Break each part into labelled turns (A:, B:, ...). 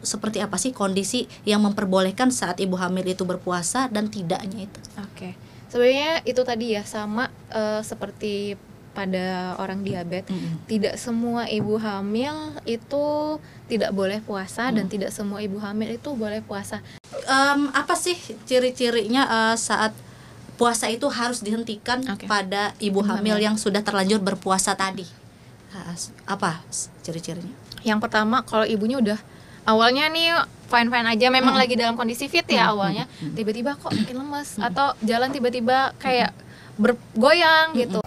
A: seperti apa sih kondisi yang memperbolehkan saat ibu hamil itu berpuasa dan tidaknya itu?
B: Oke. Sebenarnya itu tadi ya sama seperti pada orang diabetes, tidak semua ibu hamil itu tidak boleh puasa dan tidak semua ibu hamil itu boleh puasa.
A: Apa sih ciri-cirinya saat puasa itu harus dihentikan pada ibu hamil yang sudah terlanjur berpuasa tadi? Apa ciri-cirinya?
B: Yang pertama, kalau ibunya udah awalnya nih fine-fine aja, memang lagi dalam kondisi fit ya awalnya, tiba-tiba kok makin lemes atau jalan tiba-tiba kayak bergoyang gitu.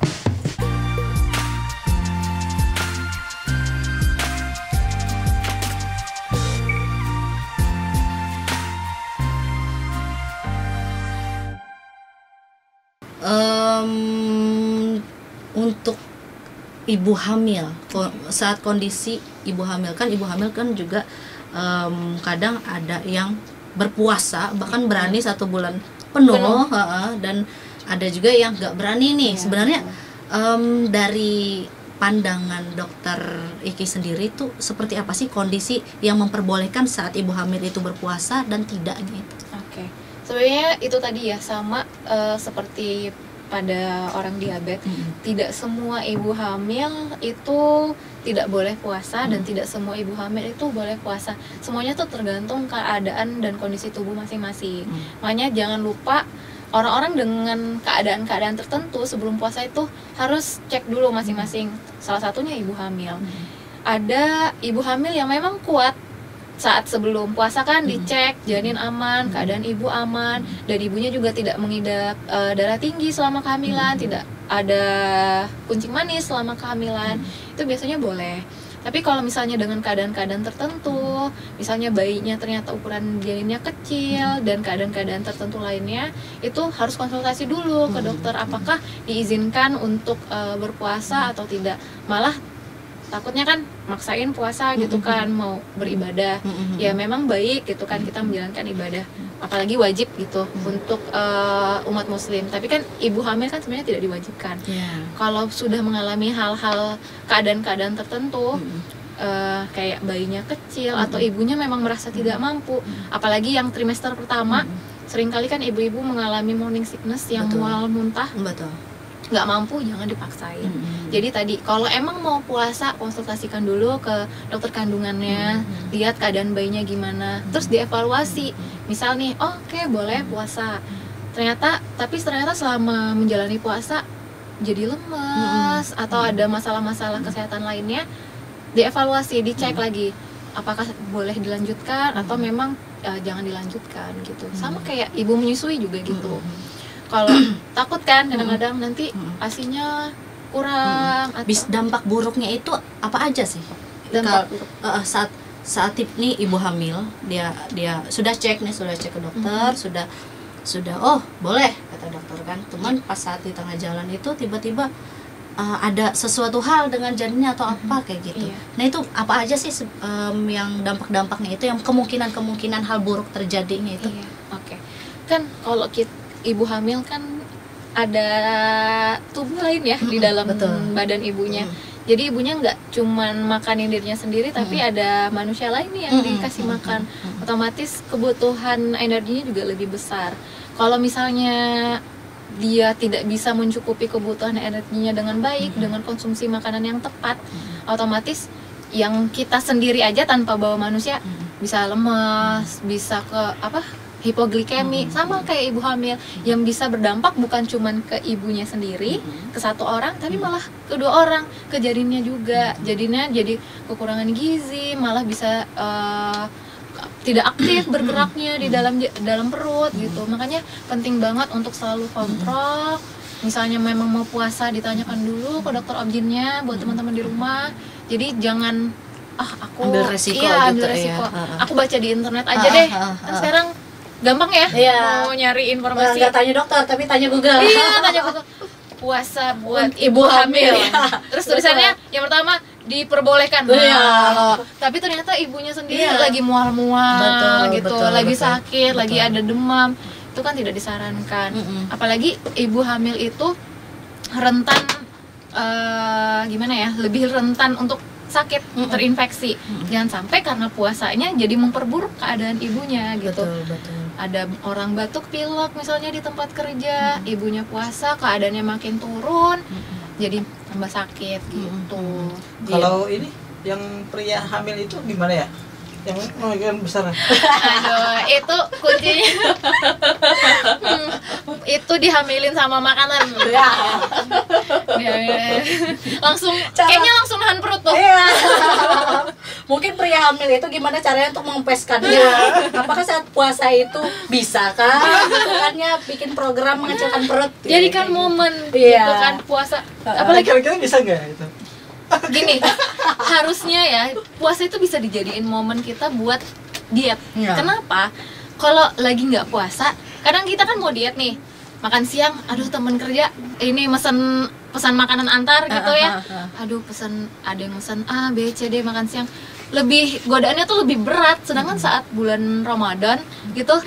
A: Untuk ibu hamil, saat kondisi ibu hamil kan juga kadang ada yang berpuasa bahkan berani 1 bulan penuh. Dan ada juga yang nggak berani nih. Sebenarnya dari pandangan dokter Iki sendiri itu seperti apa sih kondisi yang memperbolehkan saat ibu hamil itu berpuasa dan tidaknya itu?
B: Sebenarnya itu tadi ya sama seperti pada orang diabetes, tidak semua ibu hamil itu tidak boleh puasa dan tidak semua ibu hamil itu boleh puasa. Semuanya tuh tergantung keadaan dan kondisi tubuh masing-masing. Makanya jangan lupa orang-orang dengan keadaan-keadaan tertentu sebelum puasa itu harus cek dulu masing-masing. Salah satunya ibu hamil. Ada ibu hamil yang memang kuat saat sebelum puasa kan dicek janin aman, keadaan ibu aman, dan ibunya juga tidak mengidap darah tinggi selama kehamilan, tidak ada kuncing manis selama kehamilan, itu biasanya boleh. Tapi kalau misalnya dengan keadaan-keadaan tertentu, misalnya bayinya ternyata ukuran janinnya kecil dan keadaan-keadaan tertentu lainnya, itu harus konsultasi dulu ke dokter apakah diizinkan untuk berpuasa atau tidak. Malah takutnya kan maksain puasa gitu kan, mau beribadah, ya memang baik gitu kan kita menjalankan ibadah, apalagi wajib gitu untuk umat muslim. Tapi kan ibu hamil kan sebenarnya tidak diwajibkan. Kalau sudah mengalami hal-hal keadaan-keadaan tertentu, kayak bayinya kecil atau ibunya memang merasa tidak mampu, apalagi yang trimester pertama, seringkali kan ibu-ibu mengalami morning sickness yang mual muntah. Nggak mampu, jangan dipaksain. Jadi tadi kalau emang mau puasa, konsultasikan dulu ke dokter kandungannya, lihat keadaan bayinya gimana, terus dievaluasi. Misal nih, oke, boleh puasa, ternyata selama menjalani puasa jadi lemes atau ada masalah-masalah kesehatan lainnya, dievaluasi, dicek lagi apakah boleh dilanjutkan atau memang jangan dilanjutkan gitu. Sama kayak ibu menyusui juga gitu. Kalau takut kan kadang-kadang nanti asinya kurang.
A: Dampak buruknya itu apa aja sih? Saat nih ibu hamil, dia sudah cek ke dokter, sudah oh boleh kata dokter kan. Cuman pas saat di tengah jalan itu tiba-tiba ada sesuatu hal dengan janinnya atau apa kayak gitu. Nah itu apa aja sih yang dampak-dampaknya itu, yang kemungkinan hal buruk terjadinya itu?
B: Kan kalau ibu hamil kan ada tubuh lain ya di dalam badan ibunya. Jadi ibunya nggak cuman makanin dirinya sendiri, tapi ada manusia lain yang dikasih makan. Otomatis kebutuhan energinya juga lebih besar. Kalau misalnya dia tidak bisa mencukupi kebutuhan energinya dengan baik, dengan konsumsi makanan yang tepat, otomatis yang kita sendiri aja tanpa bawa manusia bisa lemas, bisa ke hipoglikemi, sama kayak ibu hamil, yang bisa berdampak bukan cuman ke ibunya sendiri, ke satu orang, tapi malah ke 2 orang, ke janinnya juga. Jadinya jadi kekurangan gizi, malah bisa tidak aktif bergeraknya di dalam perut gitu. Makanya penting banget untuk selalu kontrol. Misalnya memang mau puasa, ditanyakan dulu ke dokter objinnya buat teman-teman di rumah. Jadi jangan aku
A: ambil resiko.
B: Aku baca di internet aja deh. Kan sekarang gampang ya, mau nyari informasi.
A: Nggak tanya dokter, tapi tanya Google.
B: Tanya Google. Puasa buat ibu hamil. Terus tulisannya yang pertama diperbolehkan. Tapi ternyata ibunya sendiri lagi mual-mual gitu, lagi sakit, lagi ada demam. Itu kan tidak disarankan. Apalagi ibu hamil itu rentan lebih rentan untuk sakit, terinfeksi. Jangan sampai karena puasanya jadi memperburuk keadaan ibunya gitu.
A: Betul.
B: Ada orang batuk pilek misalnya di tempat kerja, ibunya puasa keadaannya makin turun, jadi tambah sakit gitu.
C: Kalau ini yang pria hamil itu gimana ya? Yang besar.
B: Aduh, itu kuncinya. Itu dihamilin sama makanan. Langsung kayaknya langsung nahan perut tuh.
A: Iya. Mungkin pria hamil itu gimana caranya untuk mengempeskannya? Apakah saat puasa itu bisa kan? Bukannya bikin program mengecilkan perut.
B: Jadi kan momen
A: Iya.
B: gitu kan puasa.
C: Apalagi kira-kira bisa nggak itu?
B: Gini, harusnya ya puasa itu bisa dijadiin momen kita buat diet.
A: Iya.
B: Kenapa? Kalau lagi nggak puasa, kadang kita kan mau diet nih, makan siang, aduh temen kerja ini pesan makanan antar gitu ya, aduh ada yang pesan A B C D makan siang, lebih godaannya tuh lebih berat. Sedangkan saat bulan Ramadan gitu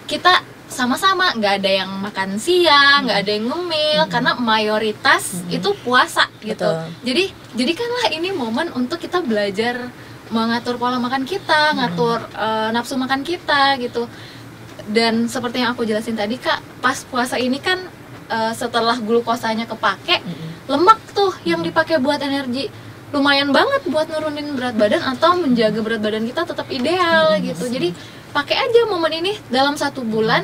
B: kita sama-sama nggak ada yang makan siang, nggak ada yang ngemil, karena mayoritas itu puasa gitu.
A: Betul.
B: Jadikanlah ini momen untuk kita belajar mengatur pola makan kita, ngatur nafsu makan kita gitu. Dan seperti yang aku jelasin tadi Kak, pas puasa ini kan setelah glukosanya kepake, lemak tuh yang dipakai buat energi lumayan banget buat nurunin berat badan atau menjaga berat badan kita tetap ideal gitu. Jadi pakai aja momen ini dalam 1 bulan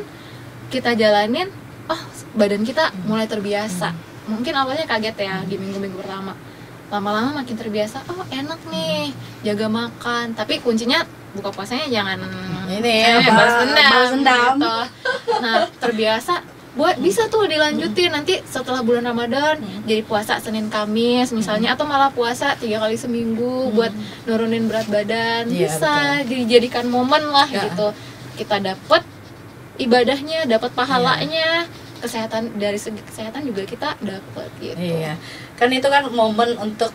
B: kita jalanin, badan kita mulai terbiasa. Mungkin awalnya kaget ya di minggu-minggu pertama, lama-lama makin terbiasa, enak nih jaga makan. Tapi kuncinya buka puasanya jangan
A: ini
B: balas dendam
A: gitu.
B: Nah terbiasa bisa tuh dilanjutin nanti setelah bulan Ramadan, jadi puasa Senin Kamis misalnya, atau malah puasa 3 kali seminggu buat nurunin berat badan.
A: Iya,
B: Bisa dijadikan momen lah gitu, kita dapet ibadahnya, dapat pahalanya, kesehatan, dari segi kesehatan juga kita dapat gitu.
A: Iya, kan itu kan momen untuk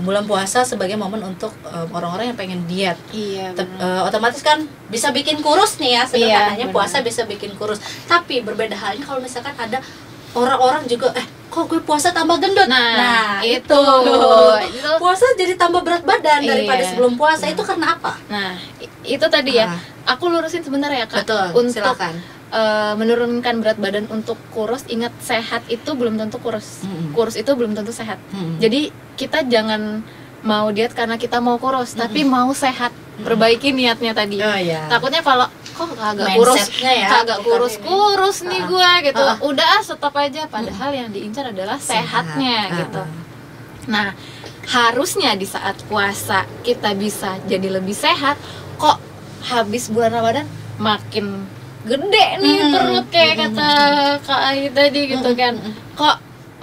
A: bulan puasa sebagai momen untuk orang-orang yang pengen diet.
B: Iya.
A: Otomatis kan bisa bikin kurus nih ya, sederhananya
B: Iya,
A: puasa bisa bikin kurus. Tapi berbeda halnya kalau misalkan ada orang-orang juga kok gue puasa tambah gendut.
B: Nah, itu.
A: Puasa jadi tambah berat badan daripada sebelum puasa. Itu karena apa?
B: Nah, itu tadi ya. Aku lurusin sebentar ya Kak.
A: Betul,
B: untuk
A: silakan.
B: Menurunkan berat badan untuk kurus, ingat sehat itu belum tentu kurus. Kurus itu belum tentu sehat. Jadi kita jangan mau diet karena kita mau kurus, tapi mau sehat. Perbaiki niatnya tadi. Takutnya kalau kok kagak kurus nih gue gitu. Udah stop aja, padahal yang diincar adalah sehatnya gitu. Nah, harusnya di saat puasa kita bisa jadi lebih sehat. Kok habis bulan Ramadan makin gede nih perut kayak kata Kak Ai tadi gitu kan. Kok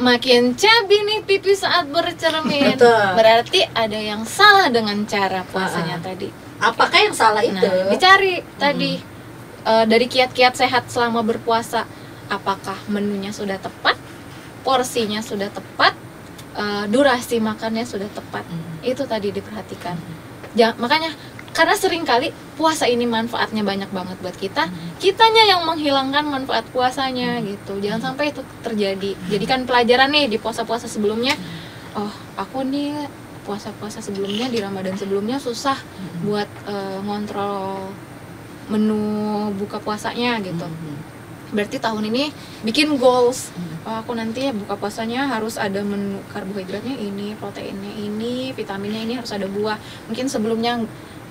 B: makin cabi nih pipi saat bercermin. Berarti ada yang salah dengan cara puasanya tadi.
A: Apakah yang salah itu?
B: Nah, dicari tadi dari kiat-kiat sehat selama berpuasa. Apakah menunya sudah tepat, porsinya sudah tepat, durasi makannya sudah tepat. Itu tadi diperhatikan. Makanya karena seringkali puasa ini manfaatnya banyak banget buat kitanya yang menghilangkan manfaat puasanya gitu. Jangan sampai itu terjadi. Jadikan pelajaran nih di puasa-puasa sebelumnya. Aku nih puasa-puasa sebelumnya, di Ramadan sebelumnya susah buat ngontrol menu buka puasanya gitu. Berarti tahun ini bikin goals. Aku nanti buka puasanya harus ada menu karbohidratnya ini, proteinnya ini, vitaminnya ini, harus ada buah. Mungkin sebelumnya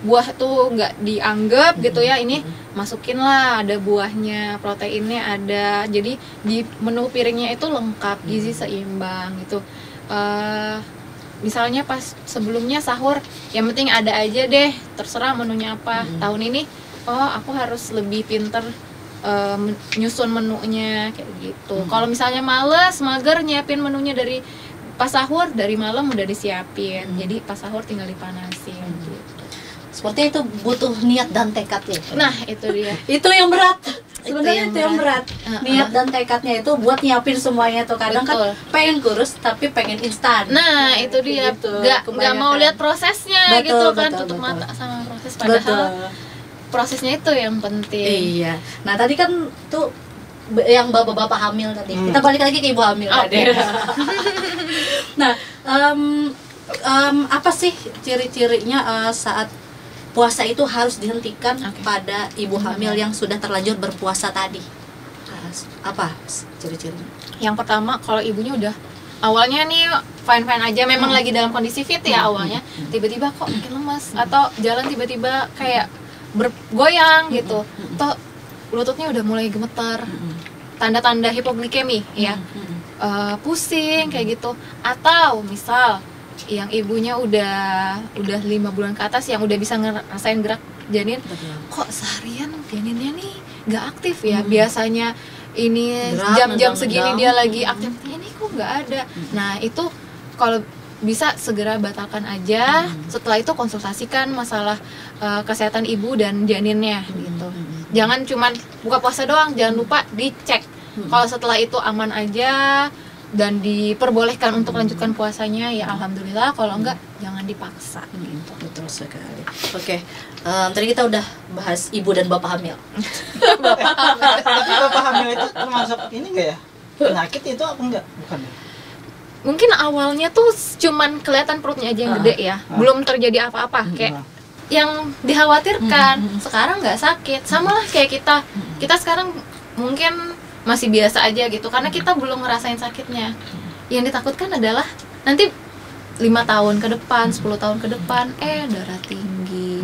B: buah tuh nggak dianggap gitu ya, ini masukin lah, ada buahnya, proteinnya ada, jadi di menu piringnya itu lengkap, gizi seimbang gitu. Misalnya pas sebelumnya sahur, yang penting ada aja deh, terserah menunya apa. Tahun ini aku harus lebih pinter nyusun menunya kayak gitu. Kalau misalnya males, mager nyiapin menunya dari pas sahur, dari malam udah disiapin, jadi pas sahur tinggal dipanasin gitu.
A: Seperti itu butuh niat dan tekad ya.
B: Nah, itu dia.
A: Itu yang berat. Sebenarnya itu yang berat. Niat dan tekadnya itu buat nyiapin semuanya tuh. Kadang kan pengen kurus tapi pengen instan.
B: Nah, itu dia. Gak mau lihat prosesnya gitu kan, tutup mata sama proses, padahal prosesnya itu yang penting.
A: Iya. Nah, tadi kan tuh yang bapak-bapak hamil tadi. Kita balik lagi ke ibu hamil tadi. Nah, Apa sih ciri-cirinya saat puasa itu harus dihentikan pada ibu hamil yang sudah terlanjur berpuasa tadi? Apa ciri-cirinya?
B: Yang pertama, kalau ibunya udah awalnya nih fine-fine aja, memang lagi dalam kondisi fit ya awalnya, tiba-tiba kok makin lemas atau jalan tiba-tiba kayak bergoyang gitu, atau lututnya udah mulai gemetar, tanda-tanda hipoglikemi ya, pusing kayak gitu, atau misal yang ibunya udah 5 bulan ke atas yang udah bisa ngerasain gerak janin, kok seharian janinnya nih nggak aktif ya, biasanya ini jam-jam segini dia lagi aktif, ini kok nggak ada. Nah itu kalau bisa segera batalkan aja, setelah itu konsultasikan masalah kesehatan ibu dan janinnya gitu. Jangan cuman buka puasa doang, jangan lupa dicek. Kalau setelah itu aman aja dan diperbolehkan untuk lanjutkan puasanya, ya alhamdulillah. Kalau enggak, jangan dipaksa gitu.
A: Betul sekali. Oke, tadi kita udah bahas ibu dan bapak hamil.
C: Tapi bapak hamil itu termasuk ini enggak ya? Penyakit itu apa enggak? Bukan ya?
B: Mungkin awalnya tuh cuman kelihatan perutnya aja yang gede ya, belum terjadi apa-apa, kayak yang dikhawatirkan. Sekarang nggak sakit, sama lah kayak kita sekarang mungkin masih biasa aja gitu, karena kita belum ngerasain sakitnya. Yang ditakutkan adalah nanti 5 tahun ke depan, 10 tahun ke depan, darah tinggi,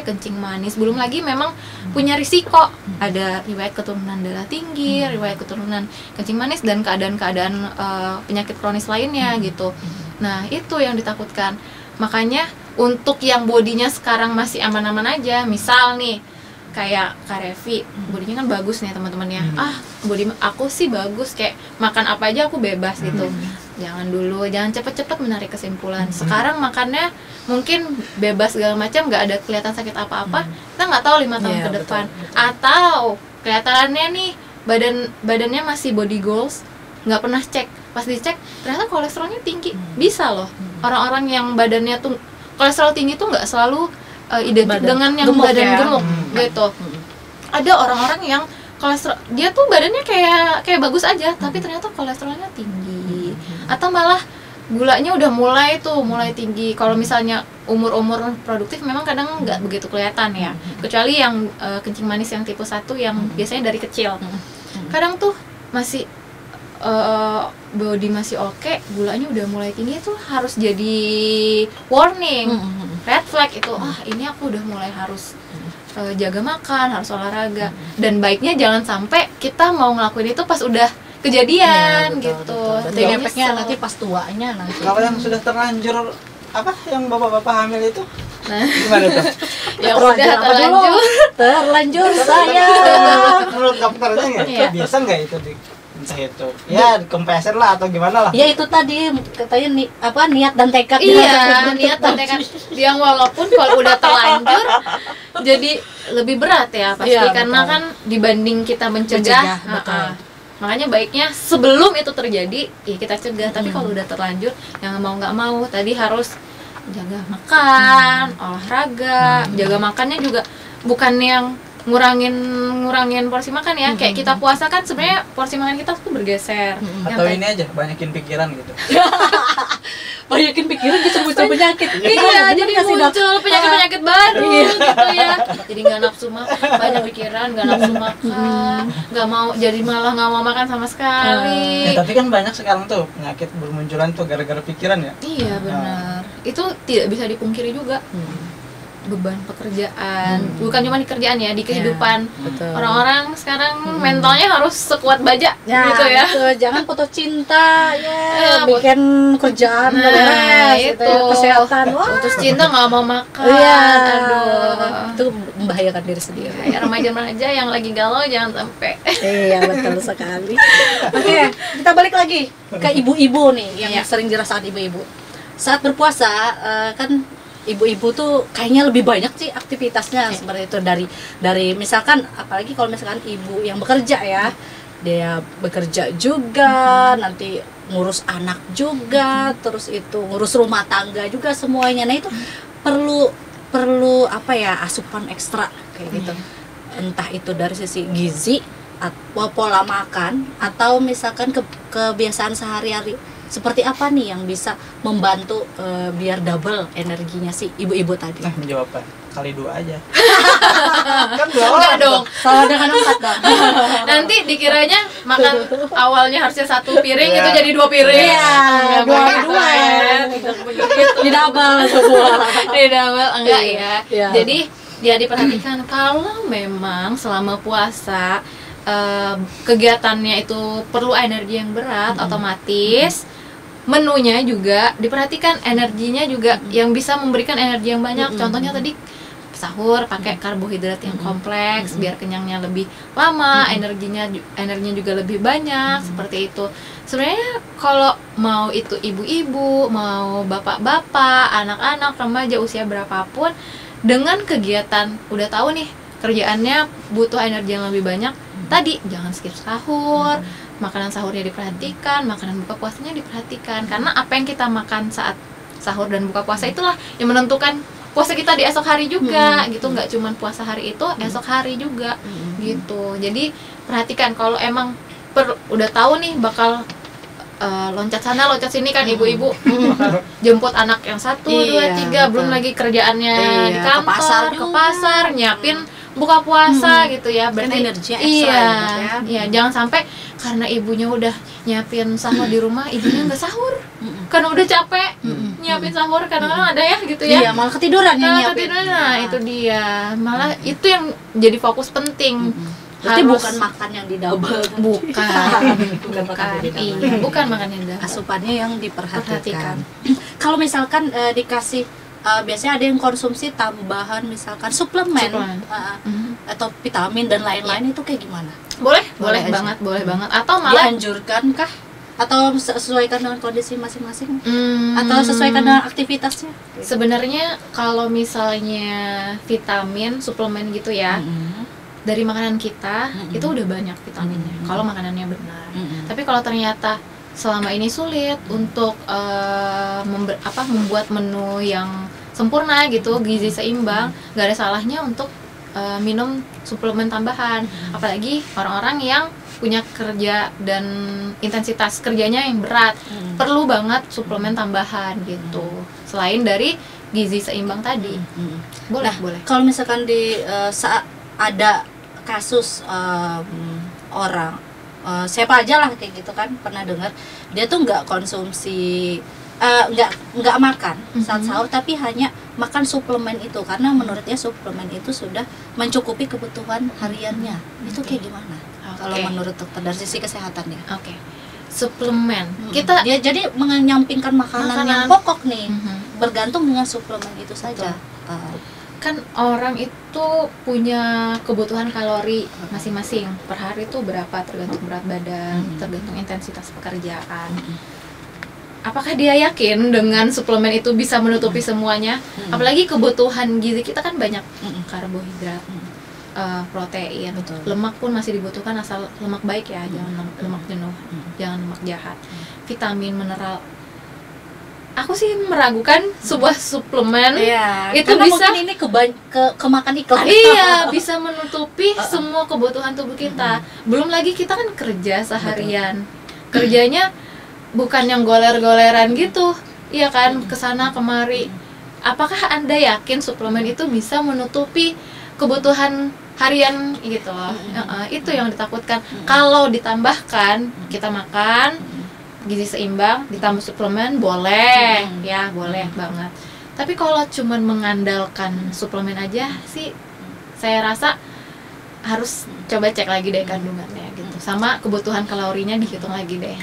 B: kencing manis, belum lagi memang punya risiko, ada riwayat keturunan darah tinggi, riwayat keturunan kencing manis, dan keadaan-keadaan penyakit kronis lainnya gitu. Nah itu yang ditakutkan. Makanya untuk yang bodinya sekarang masih aman-aman aja, misal nih kayak Kak Revi, bodinya kan bagus nih teman-temannya. Body aku sih bagus, kayak makan apa aja aku bebas gitu. Jangan dulu, jangan cepet-cepet menarik kesimpulan. Sekarang makannya mungkin bebas segala macam, nggak ada kelihatan sakit apa-apa. Kita nggak tahu 5 tahun ke depan. Betul. Atau kelihatannya nih badannya masih body goals, nggak pernah cek. Pas dicek ternyata kolesterolnya tinggi. Bisa loh. Orang-orang yang badannya tuh kolesterol tinggi tuh nggak selalu identik dengan yang gemuk, badan gemuk gitu. Ada orang-orang yang kolesterol dia tuh badannya kayak bagus aja, tapi ternyata kolesterolnya tinggi, atau malah gulanya udah mulai tinggi. Kalau misalnya umur produktif memang kadang nggak begitu kelihatan ya, kecuali yang kencing manis yang tipe 1 yang biasanya dari kecil. Kadang tuh masih body masih oke, gulanya udah mulai tinggi, itu harus jadi warning, red flag itu. Ini aku udah mulai harus jaga makan, harus olahraga. Dan baiknya jangan sampai kita mau ngelakuin itu pas udah kejadian, gitu.
A: Jadi efeknya nanti pas tuanya nanti.
C: Kalau yang sudah terlanjur yang bapak-bapak hamil itu, gimana tuh?
B: Yang udah
A: terlanjur saya.
C: Menurut dokternya nggak biasa nggak itu entah itu ya dikempesin lah atau gimana lah?
A: Ya itu tadi katanya niat dan tekad.
B: Iya, niat dan tekad. Yang walaupun kalau udah terlanjur jadi lebih berat ya pasti, karena kan dibanding kita mencegah. Makanya baiknya sebelum itu terjadi ya kita cegah. Tapi kalau udah terlanjur, yang nggak mau tadi harus jaga makan, olahraga. Jaga makannya juga bukan yang ngurangin porsi makan ya. Kayak kita puasa kan sebenarnya porsi makan kita tuh bergeser.
C: Atau ini aja banyakin pikiran gitu.
A: Banyakin pikiran bisa muncul penyakit.
B: Iya, jadi muncul penyakit baru gitu ya. Jadi nggak nafsu makan, banyak pikiran, nggak nafsu makan, nggak mau, jadi malah nggak mau makan sama sekali.
C: Tapi kan banyak sekarang tuh penyakit bermunculan tuh gara-gara pikiran ya.
B: Iya benar. Itu tidak bisa dipungkiri juga. Beban pekerjaan, bukan cuma di kerjaan ya, di kehidupan. Orang-orang sekarang mentalnya harus sekuat baja gitu ya.
A: Jangan putus cinta bikin kerjaan beres
B: itu
A: kesehatan.
B: Putus cinta nggak mau makan.
A: Aduh, itu membahayakan diri sendiri.
B: Ya, remaja-remaja yang lagi galau jangan sampai.
A: Iya betul sekali. Oke, kita balik lagi ke ibu-ibu nih yang sering dirasakan ibu-ibu saat berpuasa. Kan ibu-ibu tuh kayaknya lebih banyak sih aktivitasnya seperti itu, dari misalkan apalagi kalau misalkan ibu yang bekerja ya, dia bekerja juga, nanti ngurus anak juga, terus itu ngurus rumah tangga juga semuanya. Nah itu perlu asupan ekstra kayak gitu, entah itu dari sisi gizi atau pola makan, atau misalkan kebiasaan sehari-hari seperti apa nih yang bisa membantu biar double energinya si ibu-ibu tadi?
C: Nah, menjawab apa? Kali 2 aja. Kan 2
B: Enggak
C: orang
B: dong.
A: Sama dengan 4 dong.
B: Nanti dikiranya makan awalnya harusnya 1 piring
C: Iya.
B: itu jadi 2 piring.
A: Iya,
B: Enggak
A: dua
B: begitu,
A: dua.
B: ya. Tidak begitu.
A: Di double semua.
B: Di double enggak ya.
A: Iya.
B: Jadi ya diperhatikan kalau memang selama puasa kegiatannya itu perlu energi yang berat, otomatis menunya juga diperhatikan, energinya juga yang bisa memberikan energi yang banyak. Contohnya tadi sahur pakai karbohidrat yang kompleks biar kenyangnya lebih lama, energinya juga lebih banyak, seperti itu. Sebenarnya kalau mau itu ibu-ibu, mau bapak-bapak, anak-anak, remaja usia berapapun, dengan kegiatan udah tahu nih kerjaannya butuh energi yang lebih banyak, tadi jangan skip sahur, makanan sahurnya diperhatikan, makanan buka puasanya diperhatikan, karena apa yang kita makan saat sahur dan buka puasa itulah yang menentukan puasa kita di esok hari juga, gitu. Nggak cuma puasa hari itu, esok hari juga, gitu. Jadi perhatikan kalau emang udah tahu nih bakal loncat sana loncat sini kan ibu-ibu, jemput anak yang 1, 2, 3, belum lagi kerjaannya di kantor, ke pasar, nyiapin buka puasa gitu ya. Berarti
A: energinya ekstra
B: iya, jangan sampai karena ibunya udah nyiapin sahur di rumah, ibunya nggak sahur karena udah capek nyiapin sahur. Kadang-kadang ada ya gitu ya,
A: Iya, malah ketiduran yang nyiapin.
B: ketiduran. Nah, itu dia, malah itu yang jadi fokus penting.
A: Berarti
B: Harus-
A: bukan makan yang di double.
B: bukan
A: makan yang di double.
B: iya, bukan makan yang double.
A: Asupannya yang diperhatikan.
B: Perhatikan.
A: Kalau misalkan dikasih biasanya ada yang konsumsi tambahan misalkan suplemen,
B: Suplemen.
A: atau vitamin dan lain-lain, itu kayak gimana?
B: boleh
A: Boleh aja.
B: banget, boleh banget. Atau malah
A: Dianjurkan kah? Atau sesuaikan dengan kondisi masing-masing?
B: hmm,
A: Atau sesuaikan dengan aktivitasnya?
B: sebenarnya kalau misalnya vitamin suplemen gitu ya, dari makanan kita itu udah banyak vitaminnya kalau makanannya benar. Tapi kalau ternyata selama ini sulit untuk membuat menu yang sempurna gitu, gizi seimbang, nggak ada salahnya untuk minum suplemen tambahan. Apalagi orang-orang yang punya kerja dan intensitas kerjanya yang berat, perlu banget suplemen tambahan gitu, selain dari gizi seimbang tadi. Boleh,
A: Nah,
B: boleh.
A: kalau misalkan di saat ada kasus orang siapa aja lah kayak gitu kan, pernah dengar dia tuh nggak konsumsi nggak makan saat sahur, tapi hanya makan suplemen itu karena menurutnya suplemen itu sudah mencukupi kebutuhan hariannya. Itu kayak gimana kalau menurut dokter dari sisi kesehatannya?
B: Oke. Suplemen kita
A: dia jadi menyampingkan makanan yang pokok nih, bergantung dengan suplemen itu saja.
B: kan orang itu punya kebutuhan kalori masing-masing per hari itu berapa, tergantung berat badan, tergantung intensitas pekerjaan. Apakah dia yakin dengan suplemen itu bisa menutupi semuanya? Apalagi kebutuhan gizi kita kan banyak, karbohidrat, protein, lemak pun masih dibutuhkan asal lemak baik ya, jangan lemak jenuh, jangan lemak jahat, vitamin, mineral. Aku sih meragukan sebuah suplemen itu
A: karena
B: bisa
A: mungkin ini kemakan iklan.
B: iya bisa menutupi semua kebutuhan tubuh kita. Belum lagi kita kan kerja seharian, kerjanya bukan yang goler-goleran gitu, iya kan, kesana kemari. Apakah Anda yakin suplemen itu bisa menutupi kebutuhan harian gitu? Itu yang ditakutkan. Kalau ditambahkan, kita makan gizi seimbang, ditambah suplemen boleh, ya boleh banget. Tapi kalau cuman mengandalkan suplemen aja sih, saya rasa harus coba cek lagi deh kandungannya gitu, sama kebutuhan kalorinya dihitung lagi deh.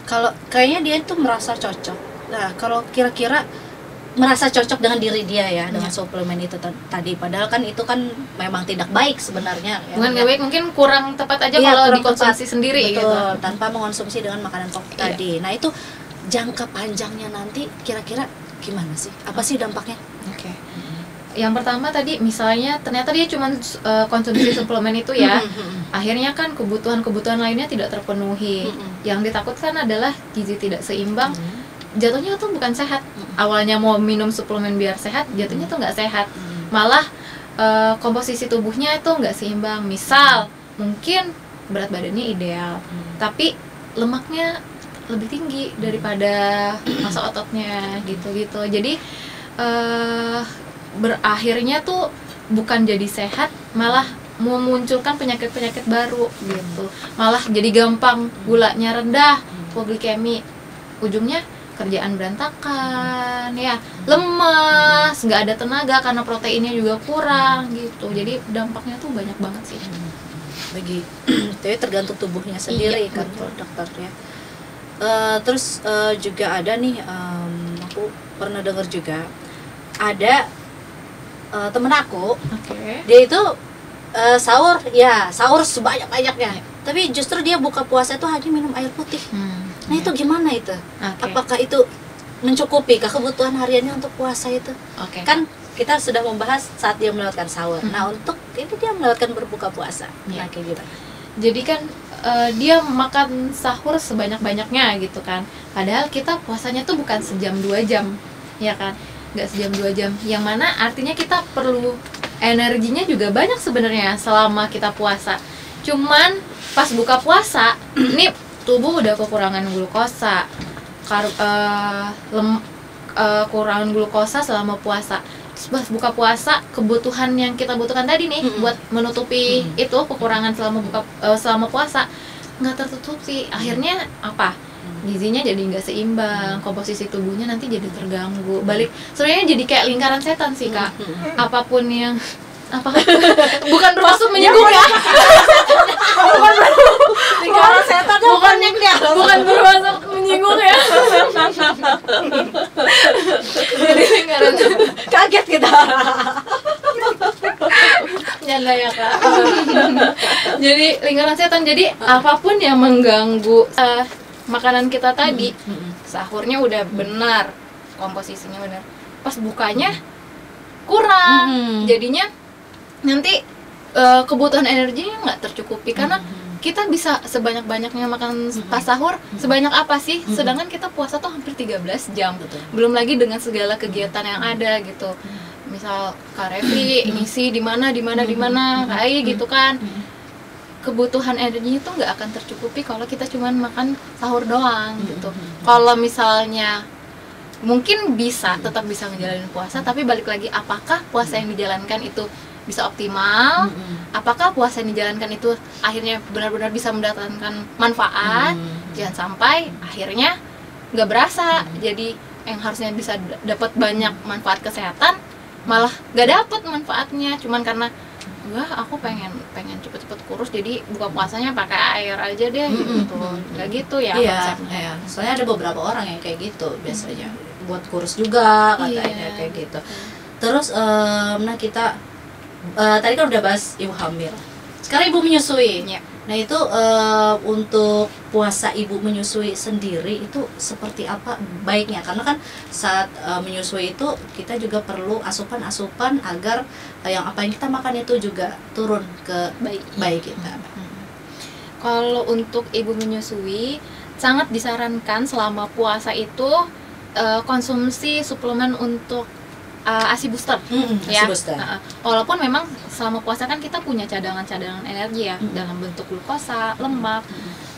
A: Kalau kayaknya dia itu merasa cocok. Nah, kalau kira-kira merasa cocok dengan diri dia ya, dengan suplemen itu tadi, padahal kan itu kan memang tidak baik sebenarnya ya.
B: Bukan nggak baik, mungkin kurang tepat aja
A: Iya,
B: kalau
A: kurang
B: dikonsumsi
A: tepat.
B: sendiri
A: Betul,
B: gitu.
A: tanpa mengonsumsi dengan makanan pokok tadi. Nah, itu jangka panjangnya nanti kira-kira gimana sih? Apa sih dampaknya?
B: Oke. Yang pertama tadi misalnya ternyata dia cuma konsumsi suplemen itu ya, akhirnya kan kebutuhan-kebutuhan lainnya tidak terpenuhi. Yang ditakutkan adalah gizi tidak seimbang. Jatuhnya tuh bukan sehat. Awalnya mau minum suplemen biar sehat, jatuhnya tuh nggak sehat. Malah komposisi tubuhnya itu nggak seimbang. Misal mungkin berat badannya ideal, tapi lemaknya lebih tinggi daripada massa ototnya gitu. Jadi berakhirnya tuh bukan jadi sehat, malah memunculkan penyakit-penyakit baru gitu. Malah jadi gampang gulanya rendah, hipoglikemi, ujungnya kerjaan berantakan ya, lemas, nggak ada tenaga karena proteinnya juga kurang gitu. Jadi dampaknya tuh banyak banget sih.
A: Bagi jadi tergantung tubuhnya sendiri
B: Iya,
A: kan
B: betul.
A: dokter ya. Terus juga ada nih, aku pernah dengar juga ada temen aku,
B: Oke.
A: dia itu sahur sebanyak-banyaknya, tapi justru dia buka puasa itu hanya minum air putih. Nah itu gimana itu?
B: Oke.
A: Apakah itu mencukupi kebutuhan hariannya untuk puasa itu?
B: Oke.
A: Kan kita sudah membahas saat dia melewatkan sahur. Nah untuk ini dia melewatkan berbuka puasa.
B: Iya.
A: Nah kayak gitu.
B: Jadi kan dia makan sahur sebanyak-banyaknya gitu kan. Padahal kita puasanya tuh bukan sejam 2 jam, ya kan? Nggak sejam 2 jam. Yang mana artinya kita perlu energinya juga banyak sebenarnya selama kita puasa. Cuman pas buka puasa, ini tubuh udah kekurangan glukosa, kekurangan glukosa selama puasa. Terus pas buka puasa, kebutuhan yang kita butuhkan tadi nih buat menutupi itu kekurangan selama puasa nggak tertutupi. Akhirnya apa? Gizinya jadi nggak seimbang, komposisi tubuhnya nanti jadi terganggu. Balik sebenarnya jadi kayak lingkaran setan sih kak. Apapun yang bukan bermaksud menyinggung ya.
A: Lingkaran setan
B: bukan bermaksud menyinggung ya. Jadi lingkaran
A: kaget kita.
B: nyanda ya kak. Jadi lingkaran setan. Jadi apapun yang mengganggu makanan kita tadi, sahurnya udah benar, komposisinya benar, pas bukanya kurang, jadinya nanti kebutuhan energinya nggak tercukupi karena kita bisa sebanyak-banyaknya makan pas sahur. Sebanyak apa sih? Sedangkan kita puasa tuh hampir 13 jam.
A: Betul.
B: Belum lagi dengan segala kegiatan yang ada gitu. Misal Kak Revi ngisi di mana kayak gitu kan. Kebutuhan energinya tuh nggak akan tercukupi kalau kita cuman makan sahur doang gitu. Kalau misalnya mungkin tetap bisa ngejalanin puasa, tapi balik lagi apakah puasa yang dijalankan itu bisa optimal? Apakah puasa yang dijalankan itu akhirnya benar-benar bisa mendatangkan manfaat? Jangan sampai akhirnya nggak berasa. Jadi yang harusnya bisa dapat banyak manfaat kesehatan malah nggak dapat manfaatnya, cuman karena aku pengen cepet-cepet kurus, jadi buka puasanya pakai air aja deh gitu. Nggak gitu ya konsepnya.
A: Iya. Soalnya ada beberapa orang yang kayak gitu biasanya, buat kurus juga katanya kayak gitu. Terus nah kita tadi kan udah bahas ibu hamil, sekarang ibu menyusui.
B: Iya.
A: Nah itu untuk puasa ibu menyusui sendiri itu seperti apa baiknya? Karena kan saat menyusui itu kita juga perlu asupan-asupan agar yang apa yang kita makan itu juga turun ke bayi kita.
B: Kalau untuk ibu menyusui, sangat disarankan selama puasa itu konsumsi suplemen untuk ASI booster, ya.
A: ASI booster.
B: Walaupun memang selama puasa kan kita punya cadangan energi ya, dalam bentuk glukosa, lemak,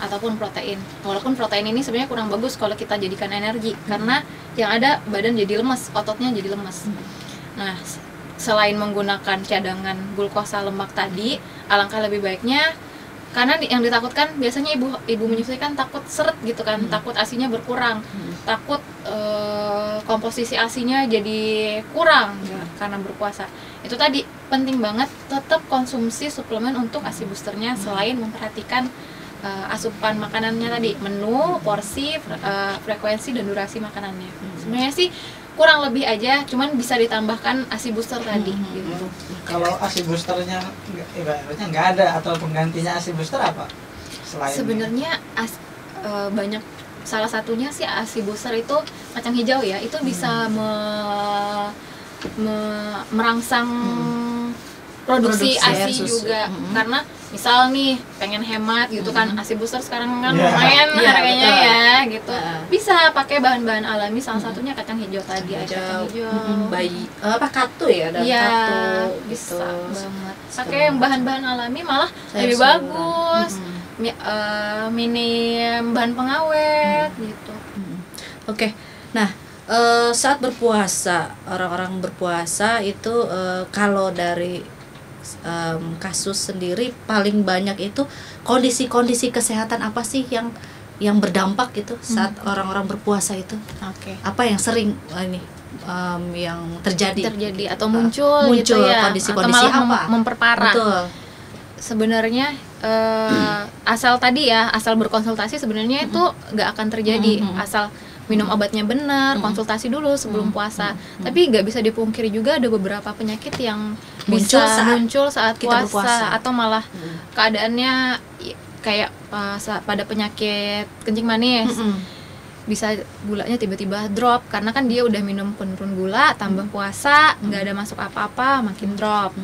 B: ataupun protein. Walaupun protein ini sebenarnya kurang bagus kalau kita jadikan energi, karena yang ada badan jadi lemas, ototnya jadi lemas. Nah, selain menggunakan cadangan glukosa lemak tadi, alangkah lebih baiknya, karena yang ditakutkan biasanya ibu menyusui kan takut seret gitu kan, takut ASI-nya berkurang, takut komposisi ASI-nya jadi kurang karena berpuasa. Itu tadi penting banget tetap konsumsi suplemen untuk ASI boosternya, selain memperhatikan asupan makanannya tadi, menu, porsi, frekuensi dan durasi makanannya. Sebenarnya sih kurang lebih aja, cuman bisa ditambahkan ASI booster tadi gitu.
C: Kalau ASI boosternya ibaratnya nggak ada atau penggantinya ASI booster apa? Selain
B: sebenarnya banyak, salah satunya sih ASI booster itu kacang hijau ya, itu bisa merangsang produksi ASI juga. Karena misal nih pengen hemat gitu kan, ASI booster sekarang kan lumayan harganya ya gitu. Bisa pakai bahan-bahan alami, salah satunya kacang hijau tadi, kacang hijau.
A: Bayi katu ya, dan katu
B: bisa
A: gitu.
B: banget. Pakai yang bahan-bahan alami malah lebih bagus. minim bahan pengawet gitu.
A: Oke. Nah, saat berpuasa, orang-orang berpuasa itu kalau dari kasus sendiri paling banyak itu kondisi-kondisi kesehatan apa sih yang berdampak gitu saat orang-orang berpuasa itu?
B: Oke.
A: Apa yang sering yang terjadi
B: Atau muncul gitu ya,
A: kondisi-kondisi
B: atau malah
A: apa?
B: memperparah.
A: Betul.
B: Sebenarnya asal berkonsultasi sebenarnya itu nggak akan terjadi, asal minum obatnya benar, konsultasi dulu sebelum puasa. Tapi nggak bisa dipungkiri juga ada beberapa penyakit yang bisa muncul saat
A: kita
B: puasa,
A: berpuasa.
B: atau malah keadaannya kayak pada penyakit kencing manis. Bisa gulanya tiba-tiba drop karena kan dia udah minum penurun gula, tambah puasa, nggak ada masuk apa-apa, makin drop.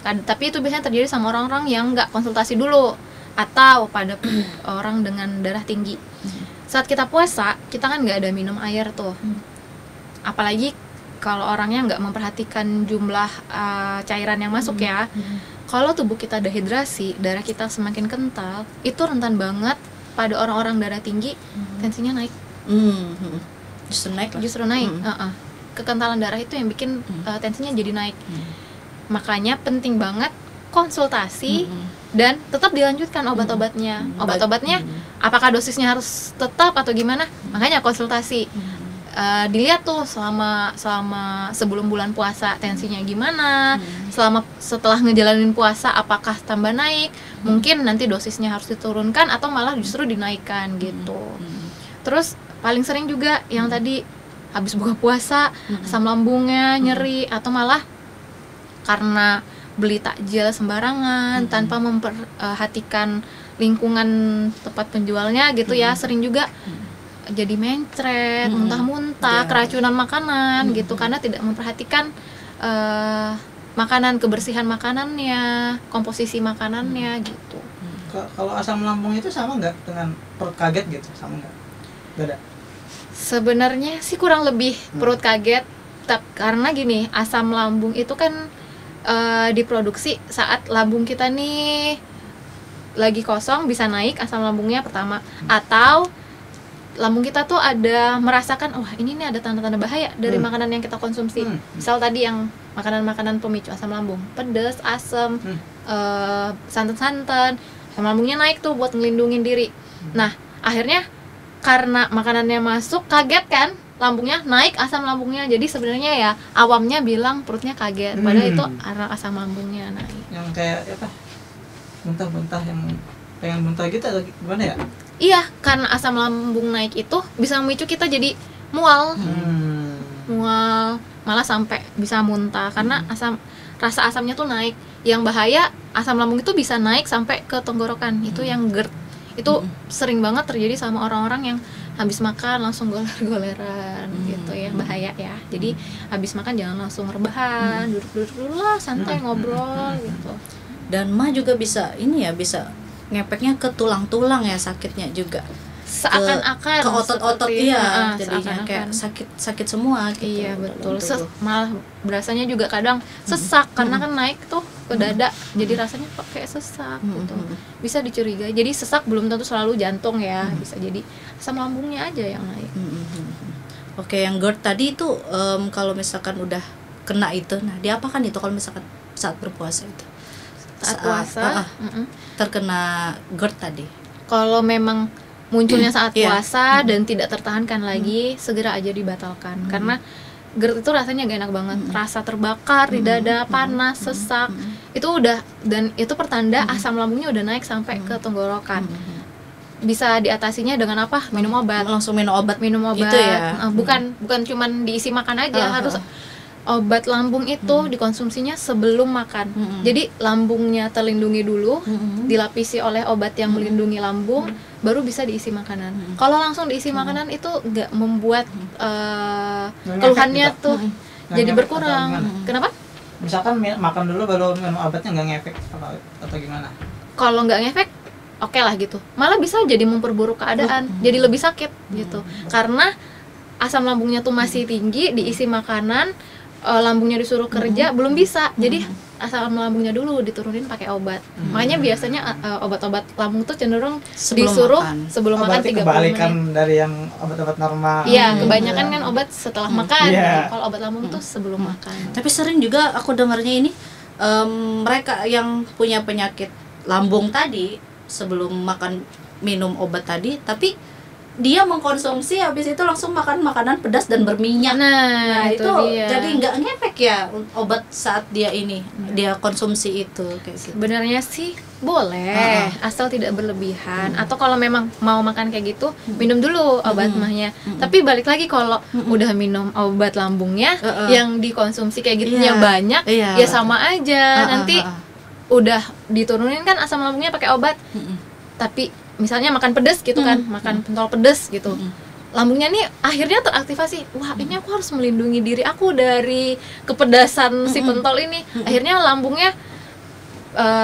B: Tapi itu biasanya terjadi sama orang-orang yang nggak konsultasi dulu, atau pada orang dengan darah tinggi. Saat kita puasa, kita kan nggak ada minum air tuh, apalagi kalau orangnya nggak memperhatikan jumlah cairan yang masuk ya. Kalau tubuh kita dehidrasi, darah kita semakin kental, itu rentan banget pada orang-orang darah tinggi, tensinya naik. Justru naik. Kekentalan darah itu yang bikin tensinya jadi naik. Makanya penting banget konsultasi dan tetap dilanjutkan obat-obatnya. Obat-obatnya apakah dosisnya harus tetap atau gimana? Makanya konsultasi. Dilihat tuh selama sebelum bulan puasa tensinya gimana, setelah ngejalanin puasa apakah tambah naik, mungkin nanti dosisnya harus diturunkan atau malah justru dinaikkan gitu. Terus paling sering juga yang tadi habis buka puasa asam lambungnya nyeri, atau malah karena beli takjil sembarangan tanpa memperhatikan lingkungan tempat penjualnya gitu ya, sering juga jadi mencret, muntah-muntah, keracunan makanan gitu karena tidak memperhatikan makanan, kebersihan makanannya, komposisi makanannya gitu.
C: Kalau asam lambung itu sama nggak dengan perut kaget gitu, sama nggak? Beda.
B: Sebenarnya sih kurang lebih perut kaget, karena gini, asam lambung itu kan diproduksi saat lambung kita nih lagi kosong, bisa naik asam lambungnya pertama, atau lambung kita tuh ada merasakan, wah ini nih ada tanda-tanda bahaya dari makanan yang kita konsumsi. Misal tadi yang makanan-makanan pemicu asam lambung, pedas, asam, santan-santan, asam lambungnya naik tuh buat ngelindungin diri. Nah akhirnya karena makanannya masuk, kaget kan, lambungnya naik asam lambungnya. Jadi sebenarnya ya awamnya bilang perutnya kaget, padahal itu karena asam lambungnya naik.
C: Yang kayak apa? Muntah-muntah, yang pengen muntah gitu atau gimana ya?
B: Iya, karena asam lambung naik itu bisa memicu kita jadi mual, mual, malah sampai bisa muntah karena rasa asamnya tuh naik. Yang bahaya asam lambung itu bisa naik sampai ke tenggorokan, itu yang GERD. Itu sering banget terjadi sama orang-orang yang habis makan langsung goler-goleran gitu ya, bahaya ya. Jadi habis makan jangan langsung rebahan, duduk-duduk dulu lah, santai ngobrol gitu.
A: Dan mah juga bisa bisa ngepeknya ke tulang-tulang ya, sakitnya juga
B: seakan-akan
A: ke otot-otot, iya, jadinya
B: seakan-akan
A: kayak sakit semua gitu.
B: Iya betul. Malah berasanya juga kadang sesak karena kan naik tuh ke dada, jadi rasanya kok kayak sesak gitu. Bisa dicurigai. Jadi sesak belum tentu selalu jantung ya, bisa jadi asam lambungnya aja yang naik.
A: Oke, yang GERD tadi itu kalau misalkan udah kena itu, nah diapakan itu kalau misalkan saat berpuasa itu?
B: Saat puasa
A: terkena GERD tadi.
B: Kalau memang munculnya saat puasa dan tidak tertahankan lagi, segera aja dibatalkan. Karena GERD itu rasanya gak enak banget, rasa terbakar di dada, panas, sesak. Itu udah, dan itu pertanda asam lambungnya udah naik sampai ke tenggorokan. Bisa diatasinya dengan apa? Minum obat.
A: Langsung minum obat
B: gitu ya. Bukan cuman diisi makan aja, harus obat lambung itu dikonsumsinya sebelum makan. Jadi lambungnya terlindungi dulu, dilapisi oleh obat yang melindungi lambung, baru bisa diisi makanan. Kalau langsung diisi makanan itu nggak membuat keluhannya tuh jadi berkurang. Kenapa?
C: Misalkan makan dulu baru minum obatnya nggak ngefek atau gimana?
B: Kalau nggak ngefek, oke lah gitu. Malah bisa jadi memperburuk keadaan, jadi lebih sakit gitu. Karena asam lambungnya tuh masih tinggi, diisi makanan, lambungnya disuruh kerja belum bisa, jadi asam lambungnya dulu, diturunin pakai obat. Makanya biasanya obat-obat lambung tuh cenderung
A: Sebelum
B: disuruh
A: makan.
B: sebelum makan
C: Berarti
B: 30
C: kebalikan
B: menit.
C: dari yang obat-obat normal.
B: Iya, kebanyakan kan obat setelah makan.
C: Iya.
B: Kalau obat lambung tuh sebelum makan.
A: Tapi sering juga aku dengarnya ini mereka yang punya penyakit lambung tadi sebelum makan minum obat tadi, tapi dia mengkonsumsi habis itu langsung makan makanan pedas dan berminyak.
B: Nah, itu dia.
A: jadi nggak ngefek ya obat saat dia ini dia konsumsi itu kayak gitu.
B: Sebenarnya sih boleh, asal tidak berlebihan. Atau kalau memang mau makan kayak gitu, minum dulu obat mahnya. Tapi balik lagi kalau udah minum obat lambungnya yang dikonsumsi kayak gitunya
A: Iya.
B: banyak,
A: Iya.
B: ya sama aja. Nanti udah diturunin kan asam lambungnya pakai obat. Tapi misalnya makan pedas gitu kan, makan pentol pedas gitu. Lambungnya nih akhirnya teraktivasi. Wah, ini aku harus melindungi diri aku dari kepedasan si pentol ini. Akhirnya lambungnya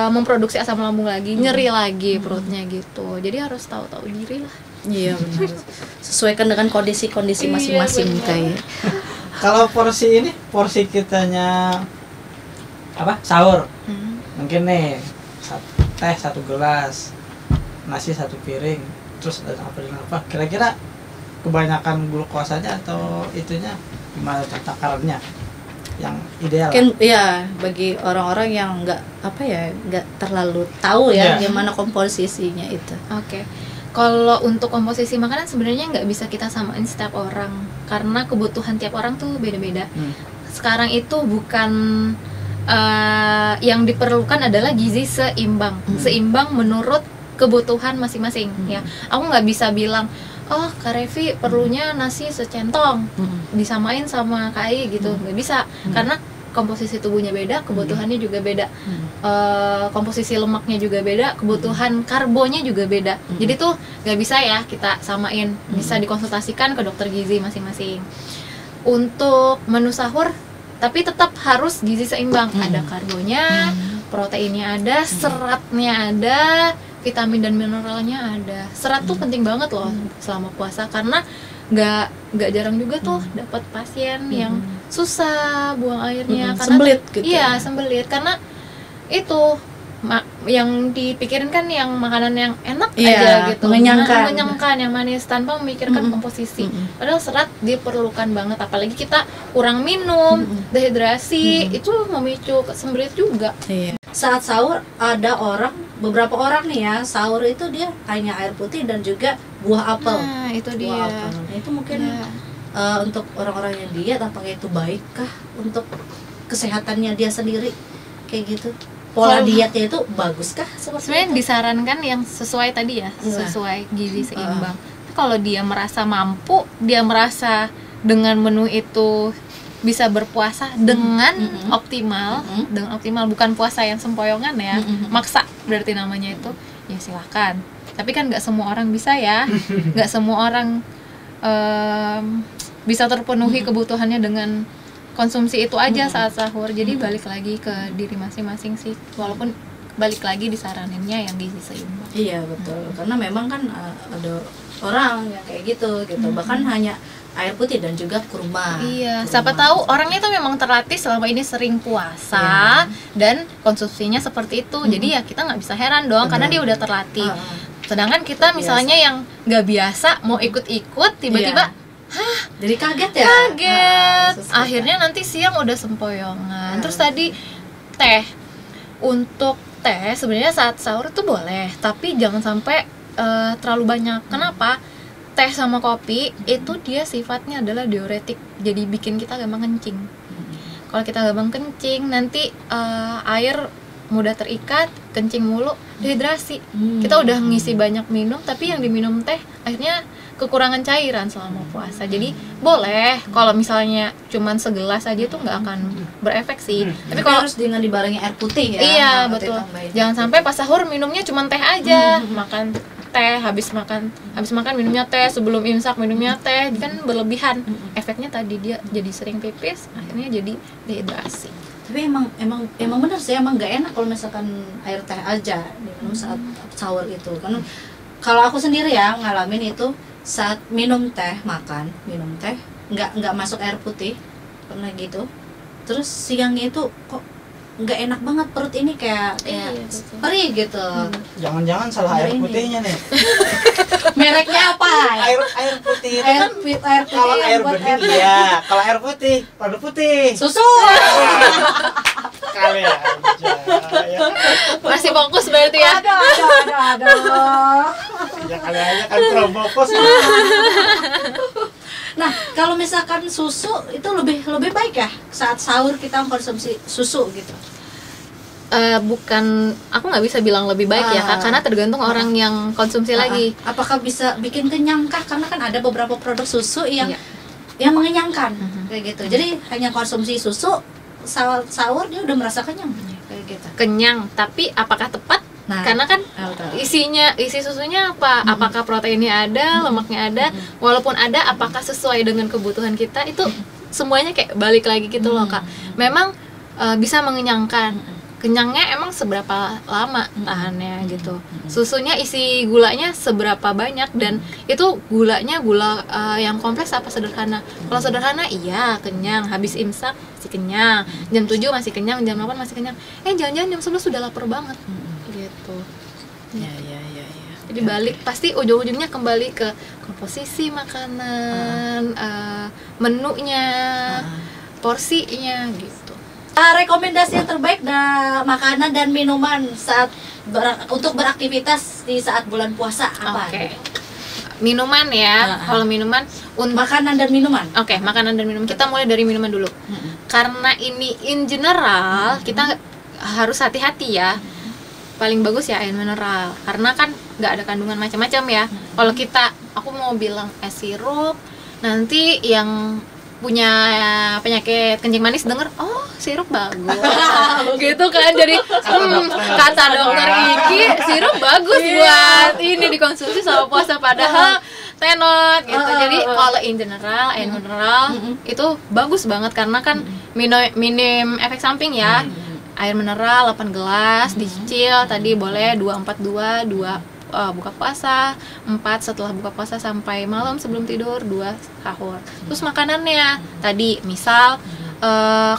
B: memproduksi asam lambung lagi, nyeri lagi perutnya gitu. Jadi harus tahu-tahu diri lah.
A: Iya benar. Sesuaikan dengan kondisi-kondisi
B: Iya,
A: masing-masing
B: benar.
A: kayak.
C: Kalau porsi kitanya apa? Sahur. Mungkin nih teh 1 gelas, nasi 1 piring, terus ada apa dengan apa? Kira-kira kebanyakan glukosanya atau itunya gimana takarannya yang ideal?
A: Mungkin ya bagi orang-orang yang nggak terlalu tahu ya
C: Iya.
A: gimana komposisinya itu.
B: Oke. Kalau untuk komposisi makanan sebenarnya nggak bisa kita samain setiap orang karena kebutuhan tiap orang tuh beda-beda. Sekarang itu bukan yang diperlukan adalah gizi seimbang, seimbang menurut kebutuhan masing-masing. Ya, aku nggak bisa bilang, oh Kak Revi perlunya nasi secentong, disamain sama KAI gitu, nggak bisa, karena komposisi tubuhnya beda, kebutuhannya juga beda, komposisi lemaknya juga beda, kebutuhan karbonnya juga beda. Jadi tuh nggak bisa ya kita samain, bisa dikonsultasikan ke dokter gizi masing-masing. Untuk menu sahur, tapi tetap harus gizi seimbang, ada karbonnya, proteinnya ada, seratnya ada, vitamin dan mineralnya ada. Serat tuh penting banget loh selama puasa karena nggak jarang juga tuh dapat pasien yang susah buang airnya karena
A: Sembelit gitu.
B: iya sembelit karena itu yang dipikirin kan yang makanan yang enak
A: Iya,
B: aja gitu, mengenyangkan, yang manis tanpa memikirkan komposisi. Padahal serat diperlukan banget, apalagi kita kurang minum, dehidrasi, itu memicu sembelit juga.
A: Iya. Saat sahur ada beberapa orang nih ya, sahur itu dia hanya air putih dan juga buah apel.
B: Nah, itu dia.
A: Buah apel. Nah, itu mungkin untuk orang-orang yang diet apakah itu baikkah untuk kesehatannya dia sendiri kayak gitu? Pola
B: Kalau-
A: dietnya itu baguskah seperti
B: Sebenarnya
A: itu?
B: disarankan yang sesuai tadi ya, sesuai gizi seimbang. Tapi kalau dia merasa mampu, dia merasa dengan menu itu bisa berpuasa dengan optimal, bukan puasa yang sempoyongan ya, maksa berarti namanya itu, ya silakan. Tapi kan nggak semua orang bisa ya, nggak semua orang bisa terpenuhi kebutuhannya dengan konsumsi itu aja saat sahur. Jadi balik lagi ke diri masing-masing sih, walaupun balik lagi disaraninnya yang gizi seimbang.
A: Iya betul, karena memang kan ada orang yang kayak gitu bahkan hanya air putih dan juga kurma.
B: Iya,
A: Kurma.
B: siapa tahu orangnya itu memang terlatih selama ini sering puasa dan konsumsinya seperti itu. Jadi ya kita nggak bisa heran dong karena dia udah terlatih. Sedangkan kita misalnya yang nggak biasa mau ikut-ikut tiba-tiba
A: Jadi kaget ya?
B: kaget.
A: Susah.
B: Akhirnya nanti siang udah sempoyongan. Terus tadi teh. Untuk teh sebenarnya saat sahur itu boleh, tapi jangan sampai terlalu banyak. Kenapa? Teh sama kopi itu dia sifatnya adalah diuretik. Jadi bikin kita gampang kencing. Kalau kita gampang kencing, nanti air mudah terikat, kencing mulu, dehidrasi. Kita udah ngisi banyak minum, tapi yang diminum teh akhirnya kekurangan cairan selama puasa. Jadi boleh kalau misalnya cuman segelas aja itu nggak akan berefek sih. Tapi kalau
A: harus dengan dibarengi air putih ya.
B: iya
A: Air putih
B: betul.
A: tambahin.
B: Jangan sampai pas sahur minumnya cuman teh aja. Makan teh, habis makan minumnya teh, sebelum imsak minumnya teh, kan berlebihan. Efeknya tadi dia jadi sering pipis, akhirnya jadi dehidrasi.
A: Tapi emang benar sih, emang nggak enak kalau misalkan air teh aja diminum saat sahur itu. Karena kalau aku sendiri ya ngalamin itu saat minum teh, minum teh nggak masuk air putih pernah gitu. Terus siangnya itu kok nggak enak banget perut ini kayak
B: Iya, betul.
A: perih gitu.
C: Jangan-jangan salah air
A: Ini.
C: putihnya nih.
A: Mereknya apa?
C: Air putih itu
A: Air
C: kan
A: putih
C: kalau
A: yang
C: air
A: buat
C: bening
A: air
C: iya, kalau air putih, pada putih.
A: susu.
C: Kali aja. Ya,
B: Masih fokus berarti ya.
A: Aduh.
C: ya kali aja kan Probopos.
A: Nah, kalau misalkan susu itu lebih baik ya saat sahur kita konsumsi susu gitu.
B: Bukan, aku nggak bisa bilang lebih baik ya Kak, karena tergantung orang yang konsumsi lagi.
A: Apakah bisa bikin kenyang kah? Karena kan ada beberapa produk susu yang
B: Iya.
A: yang mengenyangkan kayak gitu. Jadi hanya konsumsi susu sahur dia udah merasa kenyang kayak gitu.
B: Kenyang, tapi apakah tepat?
A: Nah,
B: Karena kan
A: betul.
B: isi susunya apa? Apakah proteinnya ada, lemaknya ada? Walaupun ada, apakah sesuai dengan kebutuhan kita? Itu semuanya kayak balik lagi gitu loh Kak. Memang bisa mengenyangkan. Kenyangnya emang seberapa lama tahannya gitu. Susunya isi gulanya seberapa banyak, dan itu gulanya gula yang kompleks apa sederhana. Kalau sederhana iya kenyang, habis imsak masih kenyang, jam 7 masih kenyang, jam 8 masih kenyang. Jangan-jangan jam 11 sudah lapar banget gitu.
A: Ya.
B: Jadi balik, pasti ujung-ujungnya kembali ke komposisi makanan, menunya, porsinya gitu.
A: Rekomendasi yang terbaik makanan dan minuman saat untuk beraktivitas di saat bulan puasa apa?
B: Oke. Minuman ya. Kalau minuman
A: Makanan dan minuman.
B: Oke, makanan dan minuman. Kita mulai dari minuman dulu. Karena ini in general kita harus hati-hati ya. Paling bagus ya air mineral. Karena kan nggak ada kandungan macam-macam ya. Kalau aku mau bilang es sirup, nanti yang punya penyakit kencing manis denger, oh sirup bagus gitu kan. Jadi kata dokter gigi sirup bagus buat ini dikonsumsi sama puasa, padahal tenot gitu. Jadi kalau in general air mineral itu bagus banget karena kan minim efek samping ya. Air mineral 8 gelas dicicil tadi boleh 2-4-2 buka puasa, 4 setelah buka puasa sampai malam sebelum tidur, 2 sahur. Terus makanannya tadi misal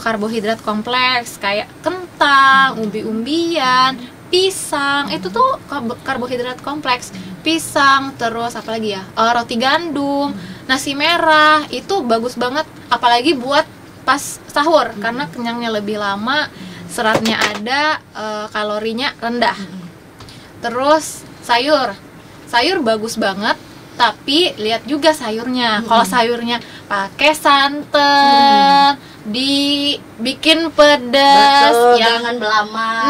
B: karbohidrat kompleks kayak kentang, umbi-umbian, pisang, itu tuh karbohidrat kompleks. Pisang, terus apa lagi ya? Roti gandum, nasi merah, itu bagus banget apalagi buat pas sahur karena kenyangnya lebih lama, seratnya ada, kalorinya rendah. Terus sayur bagus banget, tapi lihat juga sayurnya. Kalau sayurnya pakai santan, dibikin pedas,
A: Betul,
B: yang
A: jangan belamak.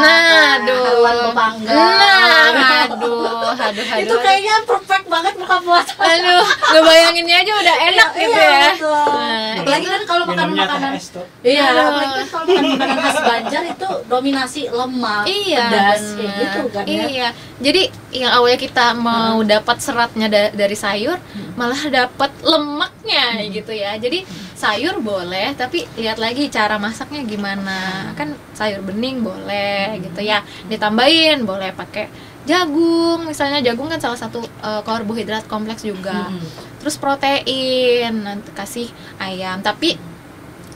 B: Haluan
A: bepanggang.
B: Aduh.
A: Itu kayaknya perfect banget buka puasa.
B: Aduh, ngebayanginnya aja udah enak gitu ya.
A: Betul.
B: Nah,
A: Apalagi kan kalau
C: Minumnya
A: makanan
C: teh es tuh.
A: iya,
B: Aduh.
A: apalagi kan kalau makanan khas Banjar itu dominasi lemak,
B: Iya,
A: pedas
B: bener.
A: kayak gitu kan ya.
B: Iya. Jadi yang awalnya kita mau dapat seratnya dari sayur, malah dapat lemaknya gitu ya. Jadi sayur boleh, tapi lihat lagi cara masaknya gimana. Kan sayur bening boleh gitu ya. Ditambahin boleh pakai jagung, misalnya jagung kan salah satu karbohidrat kompleks juga. Terus protein, nanti kasih ayam, tapi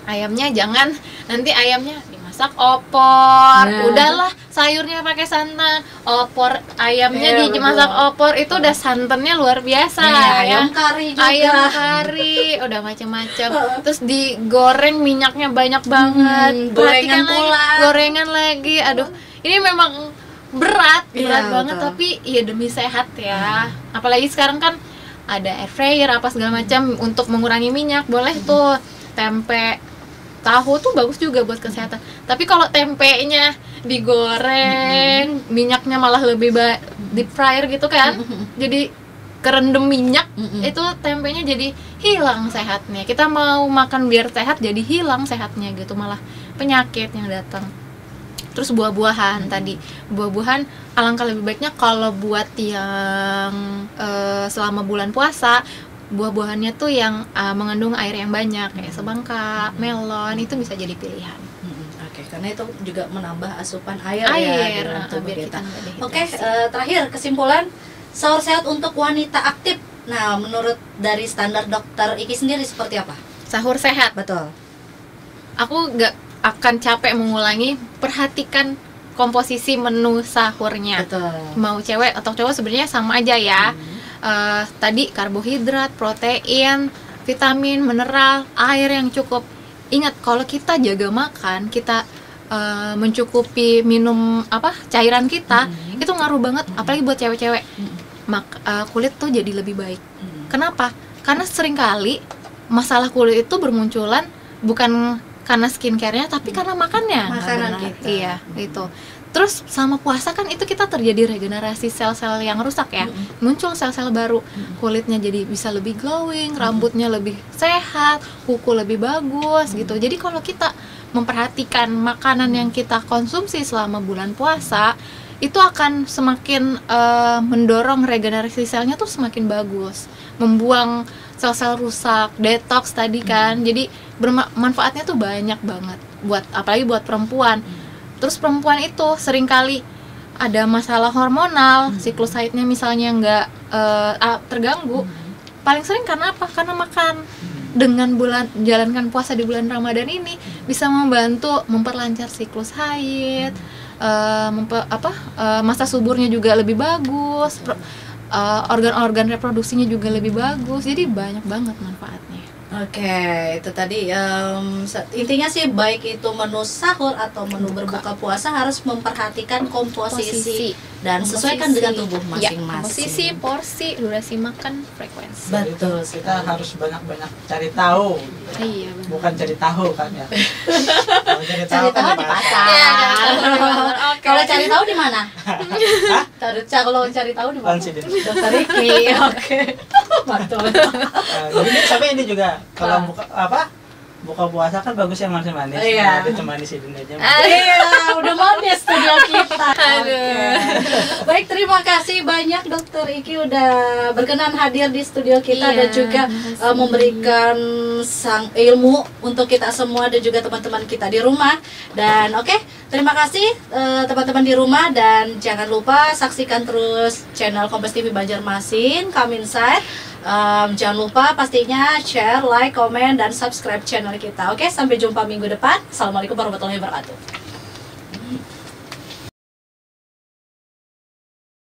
B: ayamnya jangan nanti ayamnya dimasak opor.
A: Nah.
B: Udahlah sayurnya pakai santan, opor ayamnya
A: Iya,
B: dimasak
A: betul.
B: opor itu udah santannya luar biasa
A: Ayam
B: ya.
A: kari juga.
B: Ayam kari udah macam-macam, terus digoreng minyaknya banyak banget.
A: gorengan
B: Perhatikan lagi,
A: pula.
B: gorengan lagi. Aduh, ini memang berat
A: Iya,
B: banget,
A: betul.
B: tapi ya demi sehat ya. Apalagi sekarang kan ada air fryer apa segala macam untuk mengurangi minyak, boleh tuh. Tempe, tahu tuh bagus juga buat kesehatan. Tapi kalau tempenya digoreng, minyaknya malah lebih deep fryer gitu kan, jadi kerendam minyak, itu tempenya jadi hilang sehatnya. Kita mau makan biar sehat, jadi hilang sehatnya gitu, malah penyakit yang datang. Terus buah-buahan tadi, buah-buahan alangkah lebih baiknya kalau buat yang selama bulan puasa, buah-buahannya tuh yang mengandung air yang banyak kayak semangka, melon, itu bisa jadi pilihan.
A: Oke, karena itu juga menambah asupan air,
B: Air,
A: ya di dalam tubuh
B: biar
A: kita.
B: kita nggak dehidrasi.
A: Oke, terakhir kesimpulan sahur sehat untuk wanita aktif. Nah, menurut dari standar dokter Iki sendiri seperti apa?
B: Sahur sehat.
A: Betul.
B: akan capek mengulangi, perhatikan komposisi menu sahurnya.
A: Betul.
B: Mau cewek atau cowok sebenarnya sama aja ya. Tadi karbohidrat, protein, vitamin, mineral, air yang cukup. Ingat, kalau kita jaga makan, kita mencukupi minum cairan kita, itu ngaruh banget, apalagi buat cewek-cewek. Kulit tuh jadi lebih baik. Kenapa? Karena seringkali masalah kulit itu bermunculan bukan karena skincare-nya, tapi karena makannya.
A: Makanan kita.
B: Iya, itu. Terus sama puasa kan itu kita terjadi regenerasi sel-sel yang rusak ya. Muncul sel-sel baru. Kulitnya jadi bisa lebih glowing, rambutnya lebih sehat, kuku lebih bagus gitu. Jadi kalau kita memperhatikan makanan yang kita konsumsi selama bulan puasa, itu akan semakin mendorong regenerasi selnya tuh semakin bagus. Membuang sel-sel rusak, detox tadi kan. Jadi manfaatnya tuh banyak banget apalagi buat perempuan. Terus perempuan itu seringkali ada masalah hormonal, siklus haidnya misalnya nggak terganggu. Paling sering karena apa? Karena makan. Dengan jalankan puasa di bulan Ramadan ini bisa membantu memperlancar siklus haid, masa suburnya juga lebih bagus, organ-organ reproduksinya juga lebih bagus. Jadi banyak banget manfaatnya.
A: Oke, itu tadi intinya sih baik itu menu sahur atau menu berbuka puasa harus memperhatikan komposisi dan sesuaikan dengan tubuh masing-masing.
B: Komposisi, porsi, durasi makan, frekuensi.
A: Betul.
C: Kita harus banyak-banyak cari tahu.
B: Iya, benar.
C: Bukan cari tahu kan ya. Kalau
A: Cari tahu
C: kan
A: di pasar.
B: Iya, cari tahu di pasar. Oke.
A: Kalau cari tahu di mana? Kalau cari tahu di mana?
C: Konsider.
A: Dokter Riki. Oke. Betul.
C: Jadi sampai ini juga kalau buka puasa kan bagus yang manis-manis.
A: Iya.
C: Ada cuma di sini aja.
A: Iya, udah manis studio kita.
B: Aduh.
A: Baik, terima kasih banyak Dokter Iki udah berkenan hadir di studio kita
B: Iya,
A: dan juga memberikan sang ilmu untuk kita semua dan juga teman-teman kita di rumah. Dan terima kasih teman-teman di rumah dan jangan lupa saksikan terus channel Kompas TV Banjarmasin, Come Inside. Jangan lupa pastinya share, like, komen, dan subscribe channel kita. Oke, sampai jumpa minggu depan. Assalamualaikum warahmatullahi wabarakatuh.